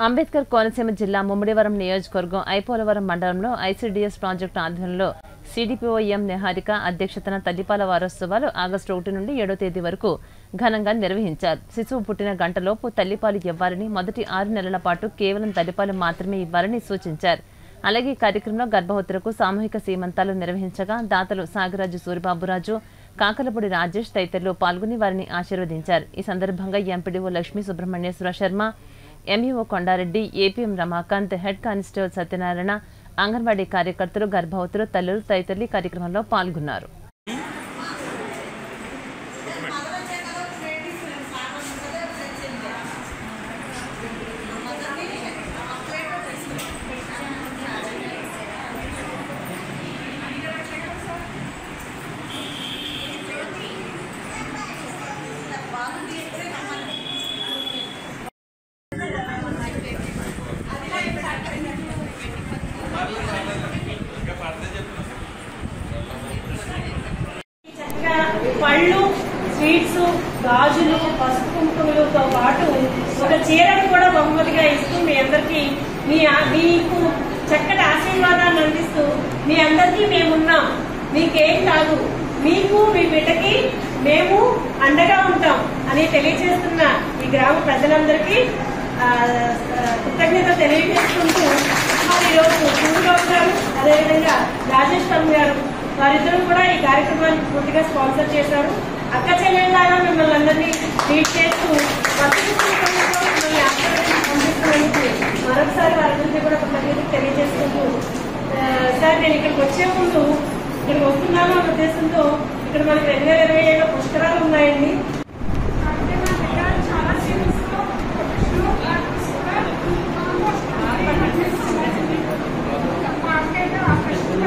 అంబేద్కర్ కోనసీమ జిల్లా ముమ్మిడివరం నియోజకవర్గం ఐపోలవరం మండలంలో ఐసీడీఎస్ ప్రాజెక్టు ఆధ్వర్యంలో సిడిపిఓ ఎం నిహారిక అధ్యక్షతన తల్లిపాల వారోత్సవాలు ఆగస్టు 1 నుండి 7వ తేదీ వరకు ఘనంగా నిర్వహించారు. శిశువు పుట్టిన గంటలోపు తల్లిపాలు ఇవ్వాలని, మొదటి 6 నెలల పాటు కేవలం తల్లిపాలు మాత్రమే ఇవ్వాలని సూచించారు. అలాగే ఈ కార్యక్రమంలో గర్భవతులకు సామూహిక సీమంతాలు నిర్వహించగా దాతలు సాగరాజు సూరిబాబురాజు, కాకలపూడి రాజేష్ తదితరులు పాల్గొని వారిని ఆశీర్వదించారు. ఈ సందర్భంగా MPDO Lakshmi Subrahmanyeswara Sharma, MEO Kondareddy, APM Ramakant, head constable Satyanarayana, Anganwadi కార్యకర్తలు, గర్భవతులు, తల్లులు తదితరులు ఈ కార్యక్రమంలో పాల్గొన్నారు. పళ్ళు, స్వీట్స్, గాజులు, పసుపు కుంకుమలతో పాటు ఒక చీరను కూడా బహుమతిగా ఇస్తూ మీ అందరికీ మీకు చక్కటి ఆశీర్వాదాన్ని అందిస్తూ మీ అందరికీ మేమున్నాం, మీకేం కాదు, మీకు మీ బిడ్డకి మేము అండగా ఉంటాం అని తెలియజేస్తున్న ఈ గ్రామ ప్రజలందరికీ కృతజ్ఞత తెలియజేసుకుంటూ ఈరోజు సూర్యబాబు గారు, అదేవిధంగా రాజేష్ గారు వారిద్దరూ కూడా ఈ కార్యక్రమాన్ని పూర్తిగా స్పాన్సర్ చేశారు. అక్క చెల్లెల్లాగా మిమ్మల్ని అందరినీ ట్రీట్ చేస్తూ మిమ్మల్ని పంపిస్తున్నందుకు మరొకసారి వారందరికీ కూడా కృతజ్ఞతలు తెలియజేసుకుంటూ, సార్ నేను ఇక్కడికి వచ్చే ముందు ఇక్కడికి వస్తున్నాను అనే ఉద్దేశంతో ఇక్కడ మనకి 2027 పుష్కరాలు ఉన్నాయండి.